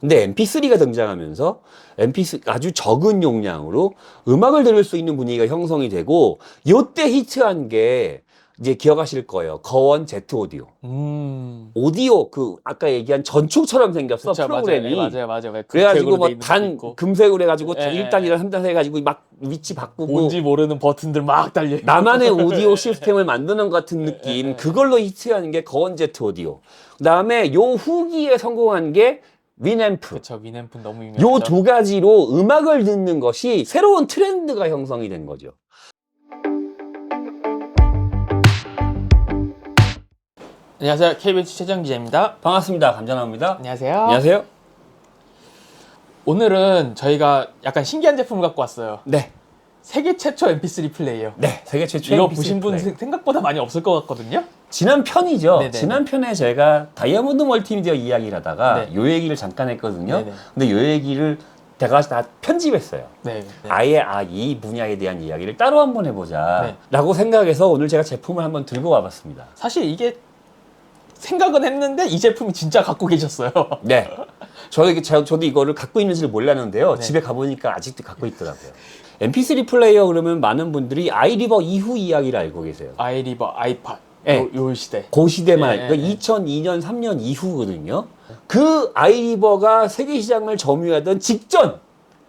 근데 MP3가 등장하면서 MP3 아주 적은 용량으로 음악을 들을 수 있는 분위기가 형성이 되고 요때 히트한 게 이제 기억하실 거예요. 거원 Z 오디오. 오디오 그 아까 얘기한 전축처럼 생겼어. 그쵸, 프로그램이. 맞아요. 그래가지고 뭐 단 금색으로 해가지고 예, 1단이랑 3단 해가지고 막 위치 바꾸고 뭔지 모르는 버튼들 막 달려. 나만의 오디오 시스템을 만드는 것 같은 느낌. 그걸로 히트하는 게 거원 Z 오디오. 그다음에 요 후기에 성공한 게 위앰프. 그쵸, 위앰프 너무 유명하죠. 요 두 가지로 음악을 듣는 것이 새로운 트렌드가 형성이 된 거죠. 안녕하세요, KBS 최정 기자입니다. 반갑습니다. 감자나옵니다. 안녕하세요. 안녕하세요. 오늘은 저희가 약간 신기한 제품을 갖고 왔어요. 네. 세계 최초 MP3 플레이어. 네. 세계 최초 이거 MP3 보신 분 플레이. 생각보다 많이 없을 것 같거든요. 지난 편이죠. 네네네. 지난 편에 제가 다이아몬드 멀티미디어 이야기를 하다가 네. 요 얘기를 잠깐 했거든요. 네네. 근데 요 얘기를 제가 다 편집했어요. 네. 아예 이 분야에 대한 이야기를 따로 한번 해보자 네. 라고 생각해서 오늘 제가 제품을 한번 들고 와봤습니다. 사실 이게 생각은 했는데 이 제품이 진짜 갖고 계셨어요. 네. 저도 이거를 갖고 있는지를 몰랐는데요. 네. 집에 가보니까 아직도 갖고 있더라고요. MP3 플레이어 그러면 많은 분들이 아이리버 이후 이야기를 알고 계세요. 아이리버, 아이팟, 네. 요 시대. 그 시대만, 네, 그러니까 네. 2002년, 3년 이후거든요. 그 아이리버가 세계 시장을 점유하던 직전!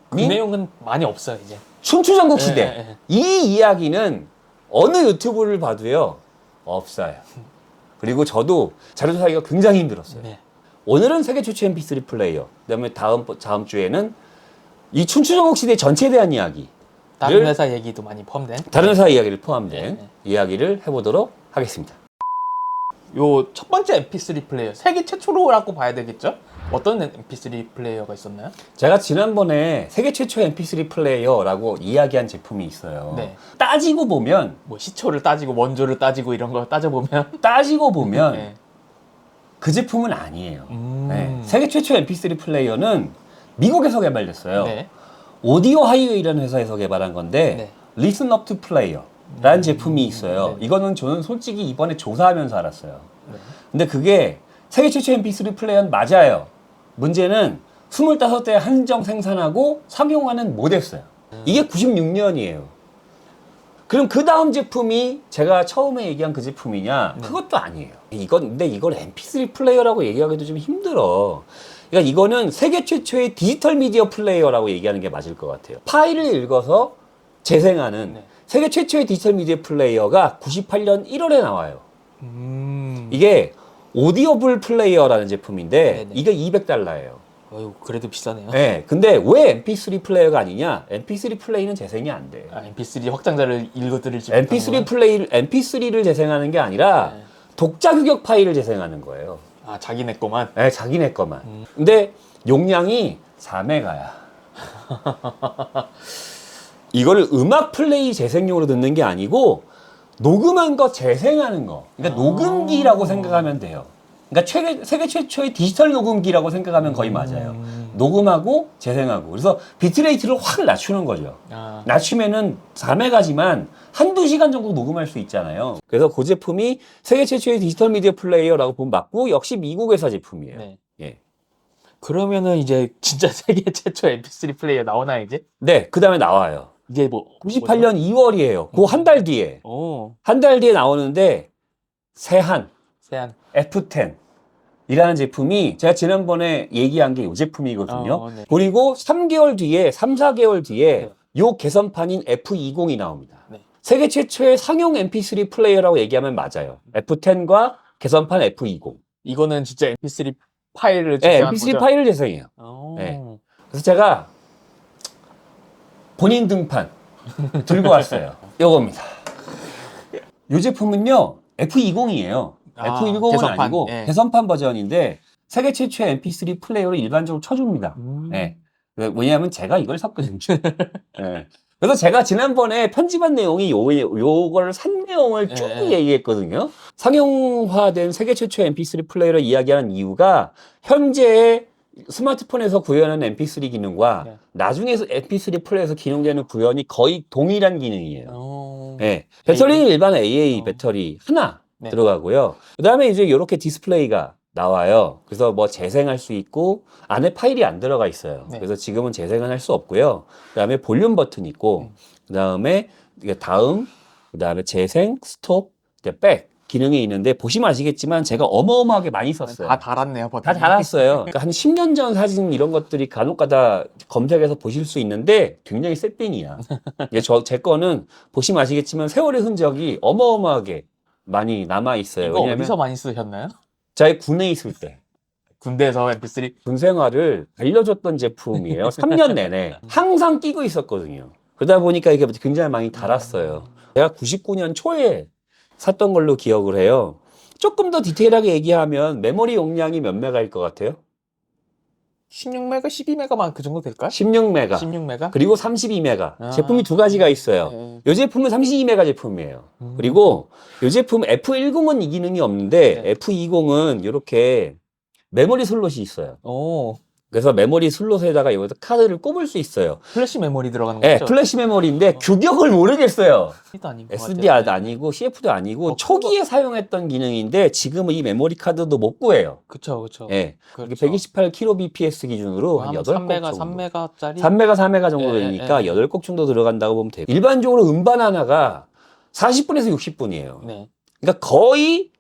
그 내용은 많이 없어요, 이제. 춘추전국 네, 시대. 네, 네. 이 이야기는 어느 유튜브를 봐도요, 없어요. 그리고 저도 자료 조사하기가 굉장히 힘들었어요. 네. 오늘은 세계 최초 MP3 플레이어. 그다음에 다음 주에는 이 춘추전국 시대 전체에 대한 이야기. 다른 회사 얘기도 많이 포함된. 다른 회사 이야기를 포함된 네. 이야기를 해보도록 하겠습니다. 요 첫 번째 MP3 플레이어, 세계 최초로라고 봐야 되겠죠? 어떤 MP3 플레이어가 있었나요? 제가 지난번에 세계 최초 MP3 플레이어라고 이야기한 제품이 있어요. 네. 따지고 보면 뭐 시초를 따지고 원조를 따지고 이런 거 따져보면 네. 그 제품은 아니에요. 네. 세계 최초 MP3 플레이어는 미국에서 개발됐어요. 네. 오디오 하이웨이라는 회사에서 개발한 건데 네. Listen Up to Player라는 제품이 있어요. 네. 이거는 저는 솔직히 이번에 조사하면서 알았어요. 네. 근데 그게 세계 최초 MP3 플레이어는 맞아요. 문제는 25대 한정 생산하고 상용화는 못했어요. 이게 96년이에요. 그럼 그 다음 제품이 제가 처음에 얘기한 그 제품이냐? 그것도 아니에요. 근데 이걸 MP3 플레이어라고 얘기하기도 좀 힘들어. 그러니까 이거는 세계 최초의 디지털 미디어 플레이어라고 얘기하는 게 맞을 것 같아요. 파일을 읽어서 재생하는 네. 세계 최초의 디지털 미디어 플레이어가 98년 1월에 나와요. 이게 오디오블 플레이어라는 제품인데 네네. 이게 $200예요. 어휴, 그래도 비싸네요. 네, 근데 왜 MP3 플레이어가 아니냐? MP3 플레이는 재생이 안 돼. MP3 확장자를 읽어드릴지 MP3를 재생하는 게 아니라 네. 독자 규격 파일을 재생하는 거예요. 자기네 거만. 네, 자기네 거만. 근데 용량이 4메가야. 이거를 음악 플레이 재생용으로 듣는 게 아니고 녹음한 거 재생하는 거. 그러니까 녹음기라고 생각하면 돼요. 그러니까 세계 최초의 디지털 녹음기라고 생각하면 거의 맞아요. 녹음하고 재생하고. 그래서 비트레이트를 확 낮추는 거죠. 낮추면은 4메가지만 한두 시간 정도 녹음할 수 있잖아요. 그래서 그 제품이 세계 최초의 디지털 미디어 플레이어라고 보면 맞고 역시 미국 회사 제품이에요. 네. 예. 그러면은 이제 진짜 세계 최초 MP3 플레이어 나오나 이제? 네, 그 다음에 나와요. 이게 뭐 98년 2월이에요. 그 한 달 뒤에. 한 달 뒤에 나오는데 세한 F10이라는 제품이 제가 지난번에 얘기한 게 이 제품이거든요. 네. 그리고 3개월 뒤에, 3, 4개월 뒤에 요 개선판인 F20이 나옵니다. 네. 세계 최초의 상용 MP3 플레이어라고 얘기하면 맞아요. F10과 개선판 F20. 이거는 진짜 MP3 파일을 네, 재생한 MP3 거죠? 파일을 재생해요. 네. 그래서 제가 본인 등판 들고 왔어요. 요겁니다. 이 제품은요, F20이에요. F10은 개선판, 아니고 예. 개선판 버전인데 세계 최초의 MP3 플레이어를 일반적으로 쳐줍니다. 네. 왜냐하면 제가 이걸 샀거든요. 네. 그래서 제가 지난번에 편집한 내용이 요걸 산 내용을 쭉 얘기했거든요. 상용화된 세계 최초의 MP3 플레이어를 이야기하는 이유가 현재 스마트폰에서 구현하는 MP3 기능과 나중에 MP3 플레이어에서 기능되는 구현이 거의 동일한 기능이에요. 네. 배터리는 일반 AA 배터리 하나 들어가고요. 그 다음에 이제 이렇게 디스플레이가 나와요. 그래서 뭐 재생할 수 있고 안에 파일이 안 들어가 있어요. 네. 그래서 지금은 재생은 할 수 없고요. 그다음에 볼륨 버튼 있고 그다음에 이게 다음 그다음에 재생, 스톱, 이제 백 기능이 있는데 보시면 아시겠지만 제가 어마어마하게 많이 썼어요. 다 달았네요, 다 버튼. 달았어요. 그러니까 한 10년 전 사진 이런 것들이 간혹가다 검색해서 보실 수 있는데 굉장히 새삥이야. 제 거는 보시면 아시겠지만 세월의 흔적이 어마어마하게 많이 남아 있어요. 이거 왜냐면 어디서 많이 쓰셨나요? 제가 군에 있을 때 군대에서 MP3. 군 생활을 알려줬던 제품이에요. 3년 내내 항상 끼고 있었거든요. 그러다 보니까 이게 굉장히 많이 달았어요. 제가 99년 초에 샀던 걸로 기억을 해요. 조금 더 디테일하게 얘기하면 메모리 용량이 몇 메가일 것 같아요? 16메가, 12메가만 그 정도 될까요? 16메가. 16메가? 그리고 32메가. 아. 제품이 두 가지가 있어요. 네. 이 제품은 32메가 제품이에요. 그리고 이 제품 F10은 이 기능이 없는데 네. F20은 이렇게 메모리 슬롯이 있어요. 오, 그래서 메모리 슬롯에다가 여기서 카드를 꼽을 수 있어요. 플래시 메모리 들어가는 네, 거죠? 플래시 메모리인데 규격을 모르겠어요. SD도 아닌 것 SD도 같아요. 아니고 CF도 아니고 어, 초기에 사용했던 기능인데 지금은 이 메모리 카드도 못 구해요. 그쵸, 그쵸. 예. 그렇죠. 128kbps 기준으로 한 8곡 3메가, 정도. 3메가짜리? 3메가, 4메가 정도 예, 되니까 예, 예. 8곡 정도 들어간다고 보면 돼요. 일반적으로 음반 하나가 40분에서 60분이에요. 네. 그러니까 거의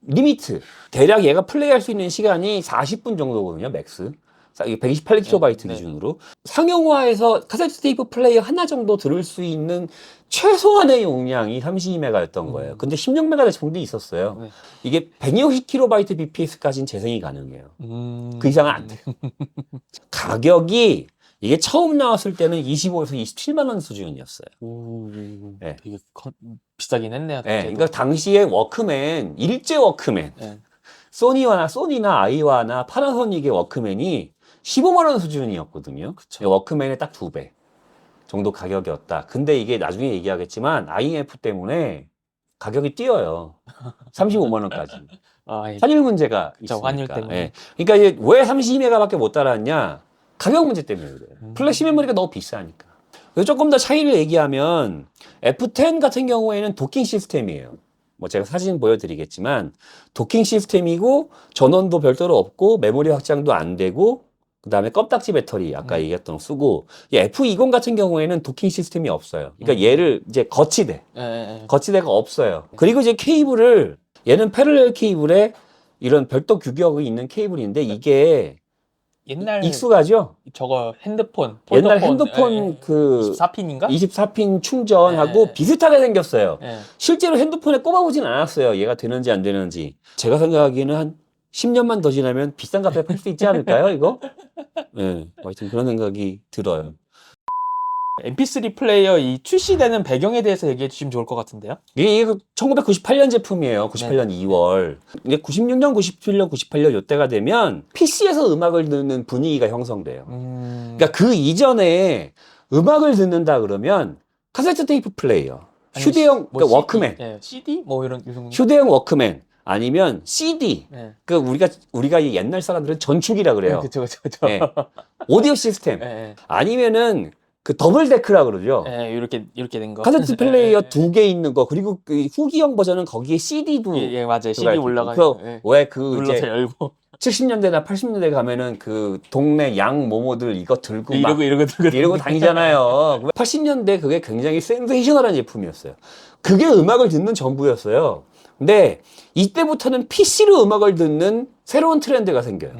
리미트. 대략 얘가 플레이할 수 있는 시간이 40분 정도거든요, 맥스. 128kB 네. 기준으로. 상용화에서 카세트 테이프 플레이어 하나 정도 들을 수 있는 최소한의 용량이 32메가였던 거예요. 근데 16메가 제품도 있었어요. 네. 이게 160kB BPS까지는 재생이 가능해요. 그 이상은 안 돼요. 가격이 이게 처음 나왔을 때는 25에서 27만 원 수준이었어요. 오, 네. 되게 비싸긴 했네요. 네, 그러니까 당시에 워크맨, 일제 워크맨, 네. 소니나 아이와나 파나소닉의 워크맨이 15만 원 수준이었거든요. 그쵸. 워크맨의 딱 2배 정도 가격이었다. 근데 이게 나중에 얘기하겠지만 IMF 때문에 가격이 뛰어요. 35만 원까지. 아, 예. 환율 문제가 그쵸, 있으니까. 환율 때문에. 예. 그러니까 이제 왜 32메가밖에 못 따라왔냐? 가격 문제 때문에 그래요. 플래시 메모리가 너무 비싸니까. 그래서 조금 더 차이를 얘기하면 F10 같은 경우에는 도킹 시스템이에요. 뭐 제가 사진 보여드리겠지만 도킹 시스템이고 전원도 별도로 없고 메모리 확장도 안 되고 그 다음에 껍딱지 배터리 아까 얘기했던 거 쓰고 이 F20 같은 경우에는 도킹 시스템이 없어요. 그러니까 얘를 이제 거치대 예, 예. 거치대가 없어요. 그리고 이제 케이블을 얘는 패럴렐 케이블에 이런 별도 규격이 있는 케이블인데 이게 옛날 익숙하죠? 저거 핸드폰, 옛날 폴더폰, 핸드폰 예, 예. 그 24핀인가? 24핀 충전하고 예. 비슷하게 생겼어요. 예. 실제로 핸드폰에 꼽아보진 않았어요. 얘가 되는지 안 되는지. 제가 생각하기에는 한 10년만 더 지나면 비싼 값에 팔 수 있지 않을까요, 이거? 예. 하여튼 그런 생각이 들어요. MP3 플레이어 이 출시되는 배경에 대해서 얘기해 주시면 좋을 것 같은데요. 이게 1998년 제품이에요. 98년 2월. 이게 96년, 97년, 98년 요때가 되면 PC에서 음악을 듣는 분위기가 형성돼요. 그러니까 그 이전에 음악을 듣는다 그러면 카세트 테이프 플레이어, 아니, 휴대용 뭐 그러니까 CD? 워크맨, 예, CD 뭐 이런 정도. 휴대용 워크맨 아니면 CD. 예. 그 우리가 이 옛날 사람들은 전축이라 그래요. 그쵸, 그쵸, 그쵸. 예. 오디오 시스템 예, 아니면은 그 더블 데크라 그러죠. 예, 이렇게 된 거. 카세트 플레이어 예, 예, 2개 있는 거 그리고 그 후기형 버전은 거기에 CD도 예, 예, 맞아요. CD 올라가. 그래서 예. 왜그 눌러서 이제 열고 70년대나 80년대 가면은 그 동네 양 모모들 이거 들고 막 이러고 들고 이러고 다니잖아요. 80년대 그게 굉장히 센세이셔널한 제품이었어요. 그게 음악을 듣는 전부였어요. 근데 이때부터는 PC로 음악을 듣는 새로운 트렌드가 생겨요.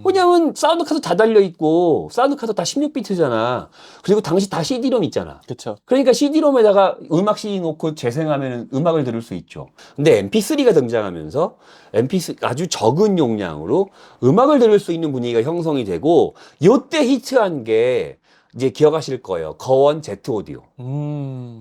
왜냐면 사운드 카드 다 달려 있고 사운드 카드 다 16비트잖아. 그리고 당시 다 CD롬 있잖아. 그쵸. 그러니까 CD롬에다가 음악 CD 놓고 재생하면 음악을 들을 수 있죠. 근데 MP3가 등장하면서 MP3 아주 적은 용량으로 음악을 들을 수 있는 분위기가 형성이 되고 요때 히트한 게 이제 기억하실 거예요. 거원 Z 오디오.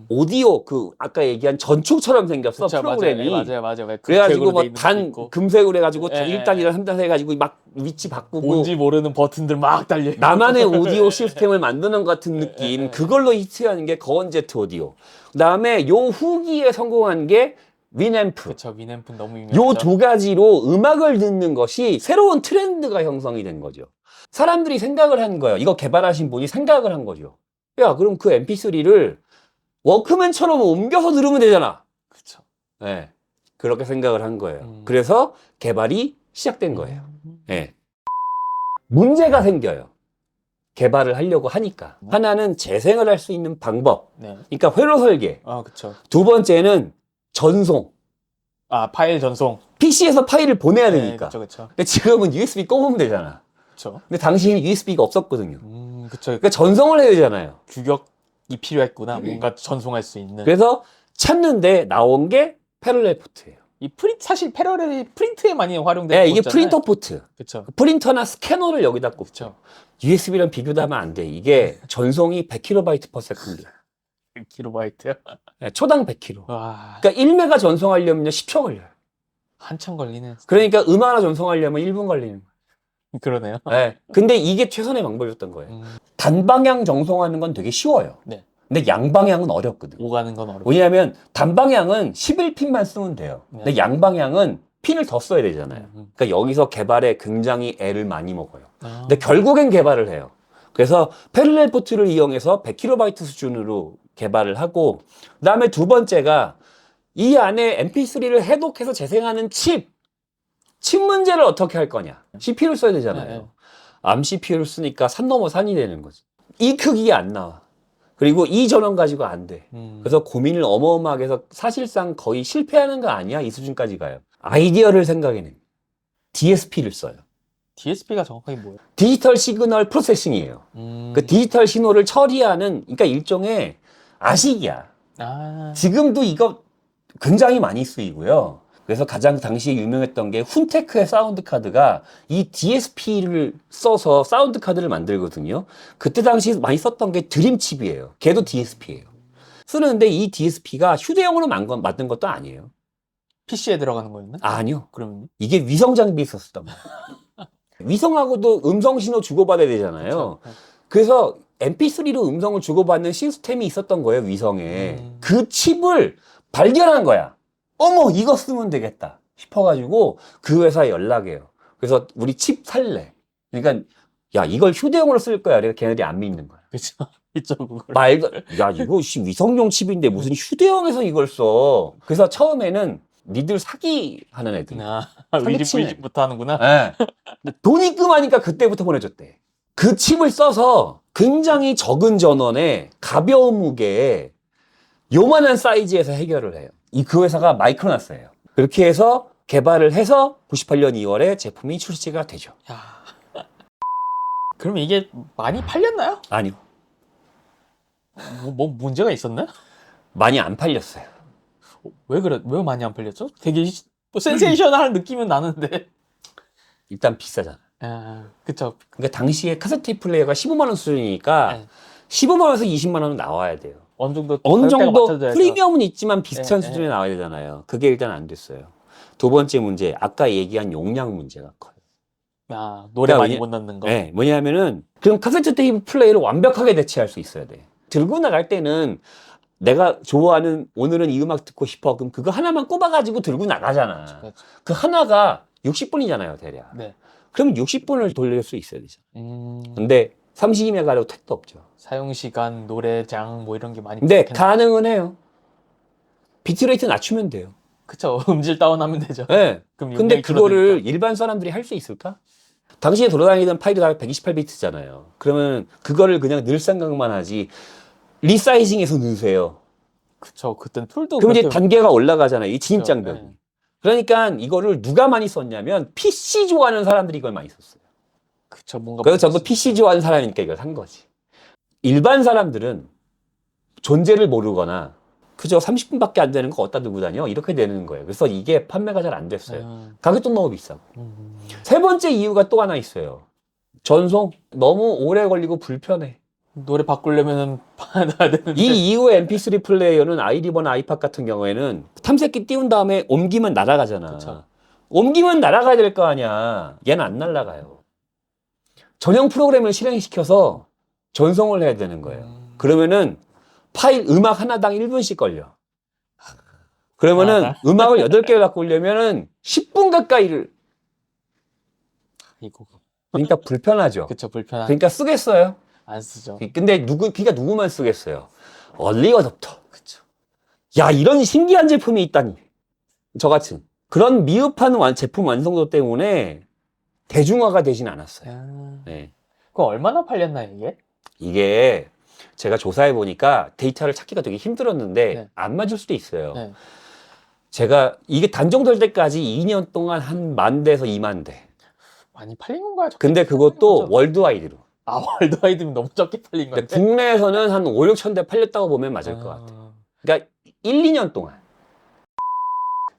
오디오 그 아까 얘기한 전축처럼 생겼어. 그쵸, 프로그램이. 맞아요. 왜 그래가지고 금색으로 돼 뭐 있는 것도 단 있고. 금색으로 해가지고 예, 예, 1단 2단 3단 해가지고 막 위치 바꾸고 뭔지 모르는 버튼들 막 달려 있고. 나만의 오디오 시스템을 만드는 것 같은 느낌. 예. 그걸로 히트한 게 거원 Z 오디오. 그다음에 요 후기에 성공한 게 위앰프. 그쵸, 위앰프 너무 유명하죠. 요 두 가지로 음악을 듣는 것이 새로운 트렌드가 형성이 된 거죠. 사람들이 생각을 한 거예요. 이거 개발하신 분이 생각을 한 거죠. 야, 그럼 그 MP3를 워크맨처럼 옮겨서 들으면 되잖아. 그쵸. 네, 그렇게 생각을 한 거예요. 그래서 개발이 시작된 거예요. 예. 문제가 생겨요. 개발을 하려고 하니까. 하나는 재생을 할 수 있는 방법. 네. 그러니까 회로 설계. 아, 그쵸. 두 번째는 전송. 아, 파일 전송. PC에서 파일을 보내야 네, 되니까. 그쵸, 그쵸. 근데 지금은 USB 꼽으면 되잖아. 그쵸. 근데 당시에는 USB가 없었거든요. 그쵸. 그러니까 전송을 해야 되잖아요. 규격이 필요했구나. 뭔가 전송할 수 있는. 그래서 찾는데 나온 게 패럴렐 포트예요. 이 사실 패러렐이 프린트에 많이 활용되고 네, 이게 있잖아요. 프린터 포트. 그쵸. 프린터나 스캐너를 여기다 꼽죠. 그쵸. USB랑 비교도 하면 안 돼. 이게 전송이 100kB per second. 1kb요? 네, 초당 100kb. 와, 그러니까 1메가 전송하려면 10초 걸려요. 한참 걸리네. 그러니까 하나 전송하려면 1분 걸리는 그러네요. 거예요. 네. 근데 이게 최선의 방법이었던 거예요. 단방향 전송하는 건 되게 쉬워요. 네. 근데 양방향은 어렵거든. 오가는 건 어렵고. 왜냐하면 단방향은 11핀만 쓰면 돼요. 근데 네. 양방향은 핀을 더 써야 되잖아요. 그러니까 여기서 개발에 굉장히 애를 많이 먹어요. 아, 근데 결국엔 개발을 해요. 그래서 패럴렐 포트를 이용해서 100kB 수준으로 개발을 하고, 그 다음에 두 번째가 이 안에 MP3를 해독해서 재생하는 칩 문제를 어떻게 할 거냐. CPU를 써야 되잖아요. 네. 암 CPU를 쓰니까 산 넘어 산이 되는 거지. 이 크기가 안 나와. 그리고 이 전원 가지고 안 돼. 그래서 고민을 어마어마하게 해서 사실상 거의 실패하는 거 아니야? 이 수준까지 가요. 아이디어를 생각해냅니다. DSP를 써요. DSP가 정확하게 뭐예요? 디지털 시그널 프로세싱이에요. 그 디지털 신호를 처리하는, 그러니까 일종의 아식이야. 아, 지금도 이거 굉장히 많이 쓰이고요. 그래서 가장 당시에 유명했던 게 훈테크의 사운드 카드가 이 DSP를 써서 사운드 카드를 만들거든요. 그때 당시 많이 썼던 게 드림칩이에요. 걔도 DSP예요. 쓰는데 이 DSP가 휴대용으로 만든 것도 아니에요. PC에 들어가는 거였나? 아니요. 그러면 이게 위성 장비에 썼단 말이에요. 위성하고도 음성 신호 주고받아야 되잖아요. 그쵸. 그래서 MP3로 음성을 주고받는 시스템이 있었던 거예요, 위성에. 그 칩을 발견한 거야. 어머, 이거 쓰면 되겠다 싶어가지고 그 회사에 연락해요. 그래서 우리 칩 살래. 그러니까 야, 이걸 휴대용으로 쓸 거야. 그래서 걔네들이 안 믿는 거야. 그쵸. 이쪽 그걸. 말도, 야, 이거 위성용 칩인데 무슨 휴대용에서 이걸 써. 그래서 처음에는 니들 사기하는 애들. 아, 사기치네. 위집부터 하는구나. 예. 돈 입금하니까 그때부터 보내줬대. 그 칩을 써서 굉장히 적은 전원에 가벼운 무게에 요만한 사이즈에서 해결을 해요. 그 회사가 마이크로나스예요. 그렇게 해서 개발을 해서 98년 2월에 제품이 출시가 되죠. 야. 그럼 이게 많이 팔렸나요? 아니요. 뭐 문제가 있었나? 많이 안 팔렸어요. 왜 많이 안 팔렸죠? 되게 뭐 센세이셔널한 느낌은 나는데. 일단 비싸잖아. 아, 그쵸. 그러니까 당시에 카세트 테이프 플레이어가 15만 원 수준이니까 네. 15만 원에서 20만 원은 나와야 돼요. 어느 정도 어느 가격대가 정도 맞춰져야죠. 프리미엄은 있지만 비슷한 네, 수준에 나와야 되잖아요. 그게 일단 안 됐어요. 두 번째 문제, 아까 얘기한 용량 문제가 커요. 아, 노래 그러니까 많이 못 넣는 거. 네, 뭐냐면은 그럼 카세트 테이프 플레이를 완벽하게 대체할 수 있어야 돼. 들고 나갈 때는 내가 좋아하는 오늘은 이 음악 듣고 싶어. 그럼 그거 하나만 꼽아가지고 들고 나가잖아. 그렇죠. 그 하나가 60분이잖아요, 대략. 네. 그럼 60분을 돌릴 수 있어야 되잖아. 근데 32메가로 택도 없죠. 사용 시간, 노래장 뭐 이런 게 많이 근데 부족했나? 가능은 해요. 비트레이트 낮추면 돼요. 그쵸. 음질 다운하면 되죠. 네. 그럼 근데 용량이 그거를 줄어드니까. 일반 사람들이 할 수 있을까? 당시에 돌아다니던 파일이 다 128비트잖아요. 그러면 그거를 그냥 늘 생각만 하지 리사이징해서 넣으세요. 그쵸. 그땐 툴도 그럼 이제 그렇게- 단계가 올라가잖아요. 이 진입장벽이. 네. 그러니까 이거를 누가 많이 썼냐면 PC 좋아하는 사람들이 이걸 많이 썼어요. 그쵸. 뭔가 그래서 저도 PC 좋아하는 사람이니까 이걸 산 거지. 일반 사람들은 존재를 모르거나 그저 30분밖에 안 되는 거 어디다 두고 다녀? 이렇게 되는 거예요. 그래서 이게 판매가 잘 안 됐어요. 가격도 너무 비싸고. 세 번째 이유가 또 하나 있어요. 전송. 너무 오래 걸리고 불편해. 노래 바꾸려면은 받아야 되는데. 이 이후에 MP3 플레이어는 아이리버나 아이팟 같은 경우에는 탐색기 띄운 다음에 옮기면 날아가잖아. 그쵸. 옮기면 날아가야 될 거 아니야. 얘는 안 날아가요. 전용 프로그램을 실행시켜서 전송을 해야 되는 거예요. 그러면은 파일 음악 하나당 1분씩 걸려. 그러면은 음악을 8개를 갖고 오려면은 10분 가까이를. 이거. 그러니까 불편하죠. 그쵸. 불편한. 그러니까 쓰겠어요. 안 쓰죠. 근데 그러니까 누구만 쓰겠어요. 얼리 어댑터. 그쵸. 야, 이런 신기한 제품이 있다니. 저 같은. 그런 미흡한 제품 완성도 때문에 대중화가 되진 않았어요. 네. 그거 얼마나 팔렸나 이게? 이게 제가 조사해 보니까 데이터를 찾기가 되게 힘들었는데 네. 안 맞을 수도 있어요. 네. 제가 이게 단종될 때까지 2년 동안 한 10,000대에서 20,000대. 많이 팔린 건가요? 근데 그것도 월드와이드로. 아, 월드와이드면 너무 적게 팔린 근데 건데. 국내에서는 한 5, 6천 대 팔렸다고 보면 맞을 것 같아요. 그러니까 1, 2년 동안.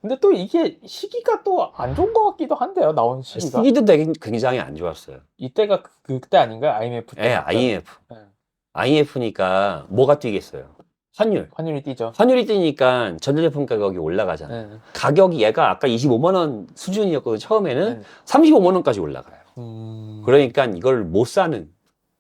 근데 또 이게 시기가 또 안 좋은 것 같기도 한데요, 나온 시기가. 시기도 되게 굉장히 안 좋았어요. 이때가 그때 아닌가요? IMF 때. 예, IMF. 네. IMF니까 뭐가 뛰겠어요? 환율. 환율이 뛰죠. 환율이 뛰니까 전자제품 가격이 올라가잖아요. 네. 가격이 얘가 아까 25만 원 수준이었거든요. 처음에는 네. 35만 원까지 올라가요. 음... 그러니까 이걸 못 사는,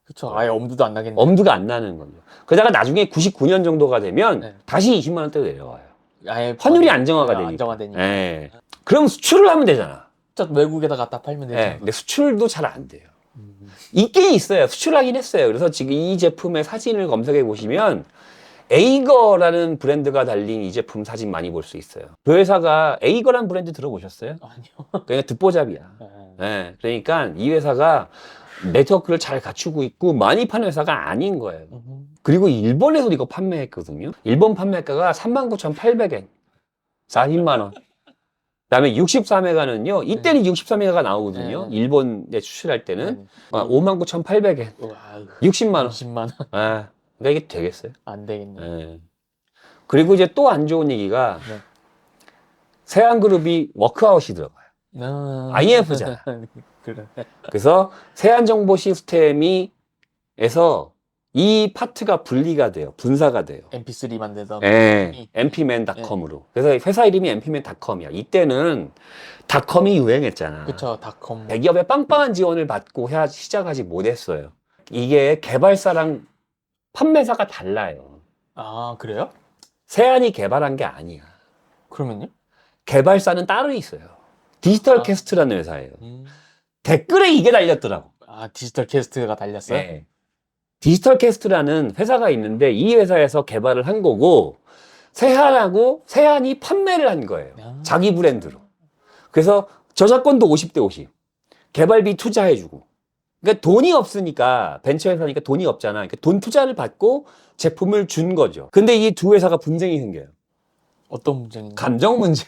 그쵸. 아예 엄두도 안 나겠네. 엄두가 안 나는 거죠. 그러다가 나중에 99년 정도가 되면 네. 다시 20만 원대로 내려와요. 아예 환율이 안정화가 되니까. 안정화되니까. 예. 그럼 수출을 하면 되잖아. 진짜 외국에다 갖다 팔면 되죠. 예. 근데 수출도 잘 안 돼요. 있긴 있어요. 수출하긴 했어요. 그래서 지금 이 제품의 사진을 검색해 보시면 에이거라는 브랜드가 달린 이 제품 사진 많이 볼 수 있어요. 그 회사가 에이거라는 브랜드 들어보셨어요? 아니요. 그냥 듣보잡이야. 네. 예. 그러니까 이 회사가 네트워크를 잘 갖추고 있고 많이 파는 회사가 아닌 거예요. 그리고 일본에서도 이거 판매했거든요. 일본 판매가가 39,800엔. 40만 원. 그다음에 63메가는요. 이때는 63메가가 나오거든요. 네. 일본에 추출할 때는 59,800엔. 우와, 60만 원. 20만 원. 아, 그러니까 이게 되겠어요? 안 되겠네. 예. 그리고 이제 또 안 좋은 얘기가 네. 세안그룹이 워크아웃이 들어가요. IMF잖아. 그래. 그래서 세안정보 시스템에서 이 파트가 분리가 돼요. 분사가 돼요. MP3 만들던. 예, mpman.com으로. 그래서 회사 이름이 mpman.com이야. 이때는 닷컴이 유행했잖아. 그쵸, 닷컴. 대기업의 빵빵한 지원을 받고 시작하지 못했어요. 이게 개발사랑 판매사가 달라요. 아, 그래요? 세안이 개발한 게 아니야. 그러면요? 개발사는 따로 있어요. 디지털 캐스트라는 회사예요. 음. 댓글에 이게 달렸더라고. 아, 디지털 캐스트가 달렸어요? 네. 디지털 캐스트라는 회사가 있는데 이 회사에서 개발을 한 거고 세안이 판매를 한 거예요. 아. 자기 브랜드로. 그래서 저작권도 50대 50. 개발비 투자해주고. 그러니까 돈이 없으니까 벤처 회사니까 돈이 없잖아. 그러니까 돈 투자를 받고 제품을 준 거죠. 근데 이 두 회사가 분쟁이 생겨요. 어떤 문제인가요? 감정 문제.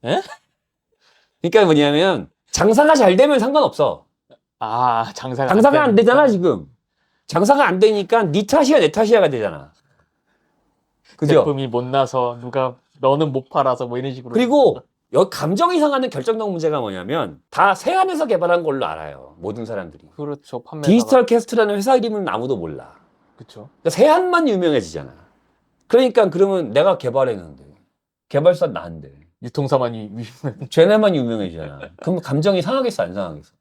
예? 그러니까 뭐냐면 장사가 잘 되면 상관없어. 아, 장사가 안 되잖아 되니까. 지금. 장사가 안 되니까 네 탓이야 내 탓이야가 되잖아. 그죠? 제품이 못 나서 누가 너는 못 팔아서 뭐 이런 식으로. 그리고 여기 감정이 상하는 결정적 문제가 뭐냐면 다 세안에서 개발한 걸로 알아요. 모든 사람들이. 그렇죠. 판매사가. 디지털 캐스트라는 회사 이름은 아무도 몰라. 그렇죠. 그러니까 세안만 유명해지잖아. 그러니까 그러면 내가 개발했는데 개발사 나인데 유통사만이 쟤네만 유명해지잖아. 그럼 감정이 상하겠어 안 상하겠어?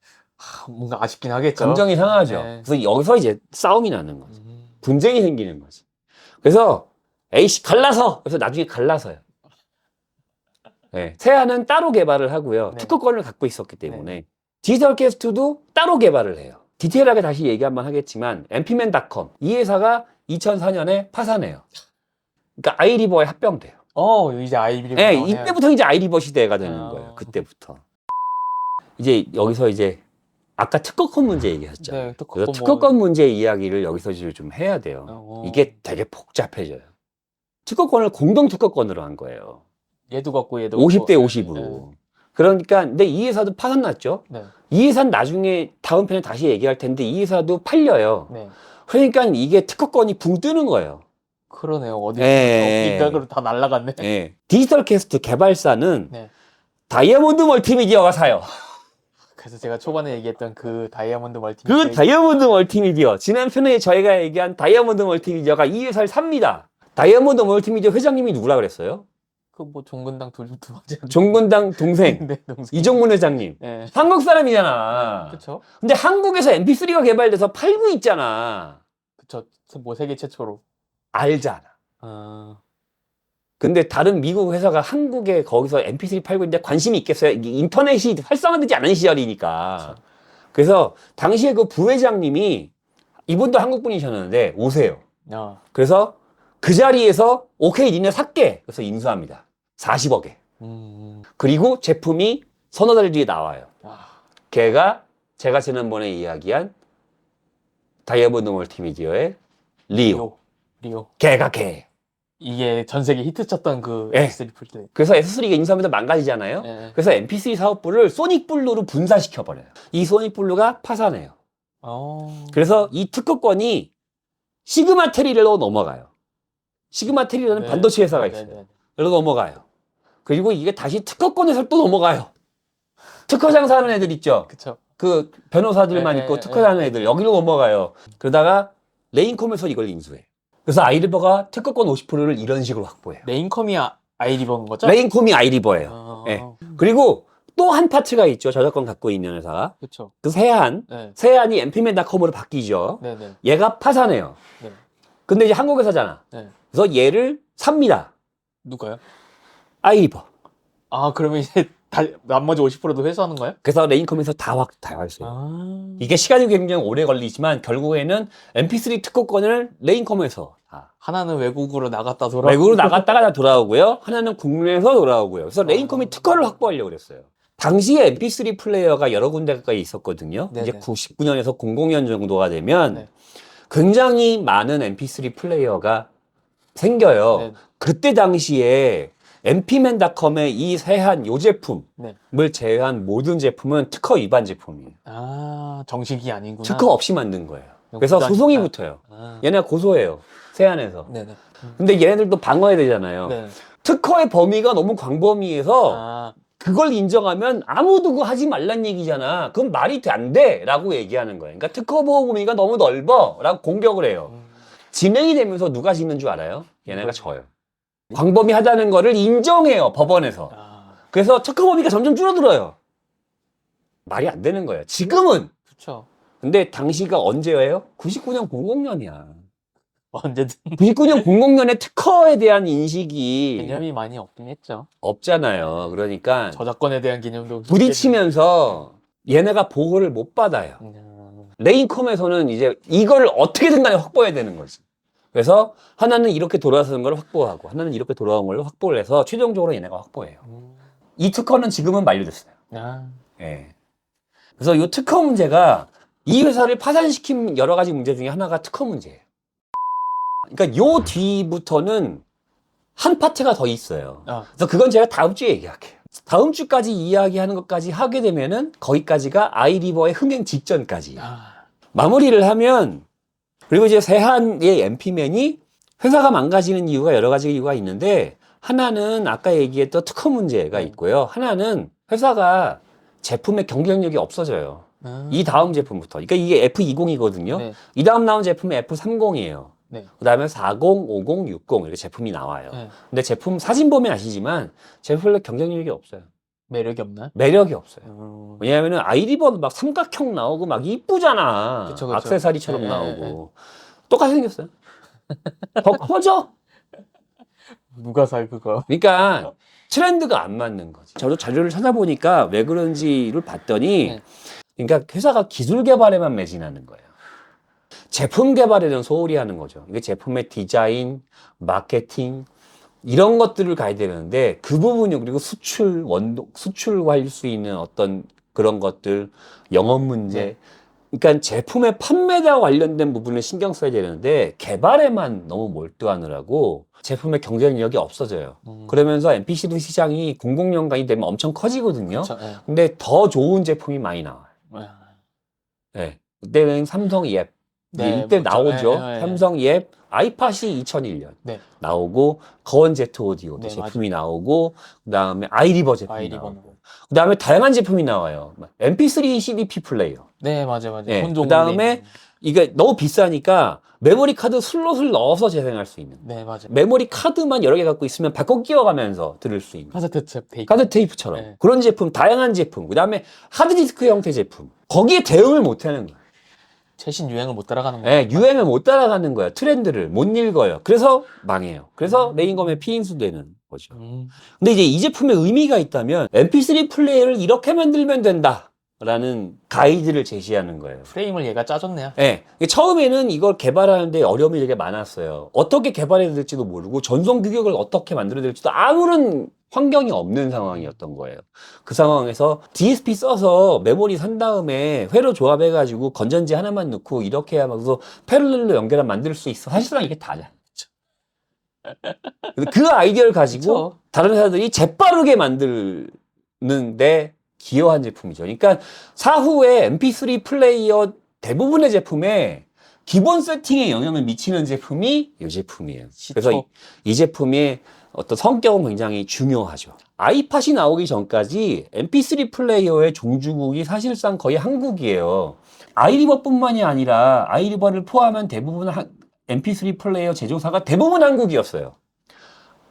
뭔가 아쉽긴 하겠죠. 감정이 상하죠. 네. 그래서 여기서 이제 싸움이 나는 거지. 음. 분쟁이 생기는 거지. 그래서 에이씨 갈라서 그래서 나중에 갈라서요. 네. 세안은 따로 개발을 하고요. 네. 특허권을 갖고 있었기 때문에 디지털 캐스트도 따로 개발을 해요. 디테일하게 다시 얘기 한번 하겠지만 mpman.com 이 회사가 2004년에 파산해요. 그러니까 아이리버에 합병돼요. 이제 아이비를. 네, 이때부터 이제 아이리버 시대가 되는 아. 거예요. 그때부터. 이제 여기서 이제 아까 특허권 문제 얘기했죠. 네, 그래서 특허권 문제 이야기를 여기서 좀 해야 돼요. 이게 되게 복잡해져요. 특허권을 공동 특허권으로 한 거예요. 얘도 갖고 얘도 50대 갖고. 50으로. 그러니까 근데 이 회사도 파산 났죠. 네. 이 회사는 나중에 다음 편에 다시 얘기할 텐데 이 회사도 팔려요. 네. 그러니까 이게 특허권이 붕 뜨는 거예요. 그러네요. 어디 예. 어딘가로 다 날라갔네. 예. 디지털 캐스트 개발사는 네. 다이아몬드 멀티미디어가 사요. 그래서 제가 초반에 얘기했던 그 다이아몬드 멀티미디어. 그 다이아몬드 멀티미디어, 지난 편에 저희가 얘기한 다이아몬드 멀티미디어가 이 회사를 삽니다. 다이아몬드 멀티미디어 회장님이 누구라 그랬어요? 그뭐 종근당 두 번째. 종군당 동생 네, 동생. 이종문 회장님. 네. 한국 사람이잖아. 그렇죠. 근데 한국에서 MP3가 개발돼서 팔고 있잖아. 그렇죠. 뭐 세계 최초로. 알잖아. 아. 근데 다른 미국 회사가 한국에 거기서 MP3 팔고 있는데 관심이 있겠어요? 이게 인터넷이 활성화되지 않은 시절이니까. 그래서 당시에 그 부회장님이 이분도 한국 분이셨는데 오세요. 아. 그래서 그 자리에서 오케이 니네 살게. 그래서 인수합니다. 40억에. 그리고 제품이 서너 달 뒤에 나와요. 아, 걔가 제가 지난번에 이야기한 다이아몬드 멀티미디어의 리오. 리오. 걔가 걔. 이게 전 세계 히트쳤던 그 예. MP3 플레이어. 그래서 S3가 인수하면서 망가지잖아요. 예. 그래서 MP3 사업부를 소닉블루로 분사시켜버려요. 이 소닉블루가 파산해요. 그래서 이 특허권이 시그마테리로 넘어가요. 시그마테리라는 네. 반도체 회사가 네, 있어요. 네, 네. 그래서 넘어가요. 그리고 이게 다시 특허권에서 또 넘어가요. 특허 장사하는 애들 있죠. 그쵸. 그 변호사들만 네, 있고 네, 특허 하는 애들 여기로 넘어가요. 그러다가 레인컴에서 이걸 인수해. 그래서 아이리버가 특허권 50%를 이런 식으로 확보해요. 레인컴이 아이리버인 거죠? 레인컴이 아이리버예요. 예. 그리고 또 한 파트가 있죠. 저작권 갖고 있는 회사가. 그쵸. 그 세한. 네. 세한이 엠피맨닷컴으로 바뀌죠. 네네. 얘가 파산해요. 네. 근데 이제 한국 회사잖아. 네. 그래서 얘를 삽니다. 누가요? 아이리버. 아, 그러면 이제 나머지 50%도 회수하는 거예요? 그래서 레인컴에서 다 했어요. 아. 이게 시간이 굉장히 오래 걸리지만 결국에는 MP3 특허권을 레인컴에서 다. 하나는 외국으로 나갔다 돌아. 외국으로 나갔다가 돌아오고요. 하나는 국내에서 돌아오고요. 그래서 레인컴이 특허를 확보하려고 그랬어요. 당시에 MP3 플레이어가 여러 군데가 있었거든요. 네네. 이제 99년에서 00년 정도가 되면 네. 굉장히 많은 MP3 플레이어가 생겨요. 네. 그때 당시에 mpman.com의 이 세한 요 제품을 네. 제외한 모든 제품은 특허 위반 제품이에요. 아, 정식이 아니구나. 특허 없이 만든 거예요. 그래서 구단이니까. 소송이 붙어요. 아. 얘네가 고소해요. 세안에서. 네네. 근데 얘네들도 방어해야 되잖아요. 네. 특허의 범위가 너무 광범위해서 아, 그걸 인정하면 아무도 그거 하지 말란 얘기잖아. 그건 말이 안 돼. 라고 얘기하는 거예요. 그러니까 특허 보호 범위가 너무 넓어. 라고 공격을 해요. 진행이 되면서 누가 지는 줄 알아요? 얘네가 져요. 광범위하다는 거를 인정해요. 법원에서. 아, 그래서 특허 범위가 점점 줄어들어요. 말이 안 되는 거예요. 지금은. 그쵸. 근데 당시가 언제예요? 99년 00년이야. 언제든 99년 00년에 특허에 대한 인식이 개념이 많이 없긴 했죠. 없잖아요. 그러니까 저작권에 대한 개념도 부딪히면서 얘네가 보호를 못 받아요. 레인컴에서는 이제 이걸 어떻게든 간에 확보해야 되는 거지. 그래서 하나는 이렇게 돌아서는 걸 확보하고 하나는 이렇게 돌아온 걸 확보를 해서 최종적으로 얘네가 확보해요. 이 특허는 지금은 만료됐어요. 아, 예. 그래서 이 특허 문제가 이 회사를 파산시킨 여러 가지 문제 중에 하나가 특허 문제예요. 그러니까 요 뒤부터는 한 파트가 더 있어요. 아. 그래서 그건 제가 다음 주에 얘기할게요. 다음 주까지 이야기하는 것까지 하게 되면은 거기까지가 아이리버의 흥행 직전까지. 아, 마무리를 하면 그리고 이제 세한의 MP맨이 회사가 망가지는 이유가 여러 가지 이유가 있는데 하나는 아까 얘기했던 특허 문제가 있고요. 하나는 회사가 제품의 경쟁력이 없어져요. 이 다음 제품부터. 그러니까 이게 F20이거든요. 네. 이 다음 나온 제품이 F30이에요. 네. 그 다음에 40, 50, 60 이렇게 제품이 나와요. 네. 근데 제품 사진 보면 아시지만 제품의 경쟁력이 없어요. 매력이 없나요? 매력이 없어요. 왜냐하면 아이리버는 막 삼각형 나오고 막 이쁘잖아. 그쵸, 그쵸. 액세서리처럼 네, 나오고. 네, 네. 똑같이 생겼어요. 더 커져. 누가 살 그거? 그러니까 트렌드가 안 맞는 거지. 저도 자료를 찾아보니까 왜 그런지를 봤더니 네. 그러니까 회사가 기술 개발에만 매진하는 거예요. 제품 개발에는 소홀히 하는 거죠. 이게 제품의 디자인, 마케팅 이런 것들을 가야 되는데 그 부분이 그리고 수출, 수출할 수 있는 어떤 그런 것들, 영업 문제. 네. 그러니까 제품의 판매와 관련된 부분을 신경 써야 되는데 개발에만 너무 몰두하느라고 제품의 경쟁력이 없어져요. 그러면서 MPC 시장이 00년간이 되면 엄청 커지거든요. 그쵸, 네. 근데 더 좋은 제품이 많이 나와요. 네. 그때는 삼성 예 네, 이때 그쵸. 나오죠. 네, 네. 삼성 예 아이팟이 2001년 네. 나오고 거원 제트 오디오도 네, 제품이 나오고 그다음에 아이리버 제품이 아이리버. 나오고 그다음에 다양한 제품이 나와요. MP3 CDP 플레이어. 네, 맞아요. 네. 혼종 그다음에 이게 너무 비싸니까 메모리 카드 슬롯을 넣어서 재생할 수 있는. 네, 맞아요. 메모리 카드만 여러 개 갖고 있으면 바꿔 끼워가면서 들을 수 있는. 카세트 테이프. 카드 테이프처럼. 네. 그런 제품, 다양한 제품. 그 다음에 하드디스크 형태 제품. 거기에 대응을 못 하는 거예요. 최신 유행을 못 따라가는 거예요. 네, 유행을 못 따라가는 거예요. 트렌드를 못 읽어요. 그래서 망해요. 그래서 레인검의 피인수 되는 거죠. 근데 이제 이 제품에 의미가 있다면 MP3 플레이어를 이렇게 만들면 된다. 라는 가이드를 제시하는 거예요. 프레임을 얘가 짜줬네요. 네. 처음에는 이걸 개발하는데 어려움이 되게 많았어요. 어떻게 개발해야 될지도 모르고 전송 규격을 어떻게 만들어야 될지도 아무런 환경이 없는 상황이었던 거예요. 그 상황에서 DSP 써서 메모리 산 다음에 회로 조합해가지고 건전지 하나만 넣고 이렇게 하면서 패럴렐로 연결하면 만들 수 있어. 사실상 이게 다잖아. 그 아이디어를 가지고 그쵸. 다른 회사들이 재빠르게 만드는데 기여한 제품이죠. 그러니까 사후에 MP3 플레이어 대부분의 제품에 기본 세팅에 영향을 미치는 제품이 이 제품이에요. 그래서 이 제품의 어떤 성격은 굉장히 중요하죠. 아이팟이 나오기 전까지 MP3 플레이어의 종주국이 사실상 거의 한국이에요. 아이리버뿐만이 아니라 아이리버를 포함한 대부분 MP3 플레이어 제조사가 대부분 한국이었어요.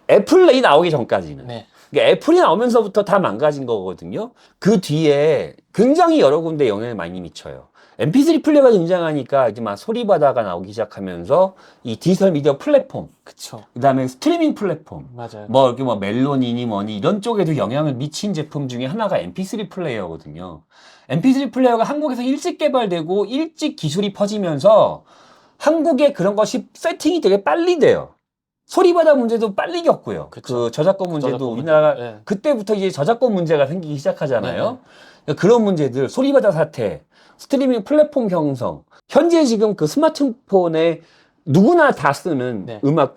애플이 나오기 전까지는. 네. 그러니까 애플이 나오면서부터 다 망가진 거거든요. 그 뒤에 굉장히 여러 군데 영향을 많이 미쳐요. MP3 플레이어가 등장하니까 이제 막 소리바다가 나오기 시작하면서 이 디지털 미디어 플랫폼, 그쵸. 그 다음에 스트리밍 플랫폼, 맞아요. 뭐 이렇게 뭐 멜론이니 뭐니 이런 쪽에도 영향을 미친 제품 중에 하나가 MP3 플레이어거든요. MP3 플레이어가 한국에서 일찍 개발되고 일찍 기술이 퍼지면서 한국에 그런 것이 세팅이 되게 빨리 돼요. 소리바다 문제도 빨리 겪고요. 그쵸. 그 저작권 문제도 저작권 우리나라가 문제. 네. 그때부터 이제 저작권 문제가 생기기 시작하잖아요. 네, 네. 그러니까 그런 문제들, 소리바다 사태, 스트리밍 플랫폼 형성. 현재 지금 그 스마트폰에 누구나 다 쓰는 네. 음악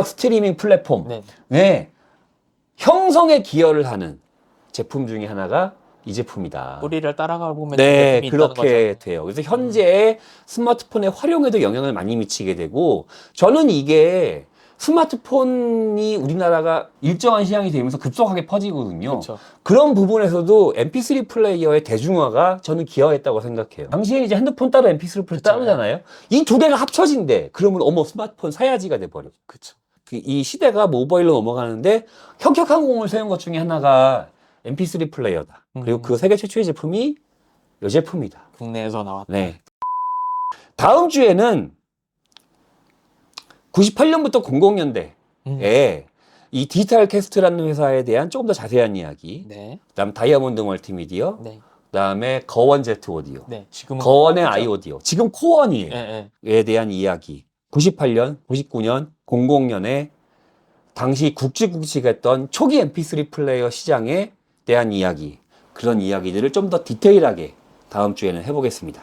스트리밍 플랫폼. 네. 형성에 기여를 하는 제품 중에 하나가 이 제품이다. 뿌리를 따라가 보면 네, 제품이 있다는 그렇게 거죠. 돼요. 그래서 현재 스마트폰의 활용에도 영향을 많이 미치게 되고, 저는 이게 스마트폰이 우리나라가 일정한 시장이 되면서 급속하게 퍼지거든요. 그렇죠. 그런 부분에서도 MP3 플레이어의 대중화가 저는 기여했다고 생각해요. 당시에 이제 핸드폰 따로 MP3 플레이어 따로잖아요. 이 두 개가 합쳐진대. 그러면 어머 스마트폰 사야지가 돼버려. 그렇죠. 이 시대가 모바일로 넘어가는데 혁혁항공을 세운 것 중에 하나가 MP3 플레이어다. 그리고 그 세계 최초의 제품이 이 제품이다. 국내에서 나왔다. 네. 다음 주에는 98년부터 00년대에 이 디지털 캐스트라는 회사에 대한 조금 더 자세한 이야기. 네. 그다음 다이아몬드 멀티미디어. 네. 그다음에 거원 제트 오디오. 네. 지금은 거원의 코어죠. 아이 오디오. 지금 코원이에요. 네. 에 대한 이야기. 98년, 99년, 00년에 당시 굵직굵직했던 초기 MP3 플레이어 시장에 대한 이야기. 그런 이야기들을 좀 더 디테일하게 다음 주에는 해보겠습니다.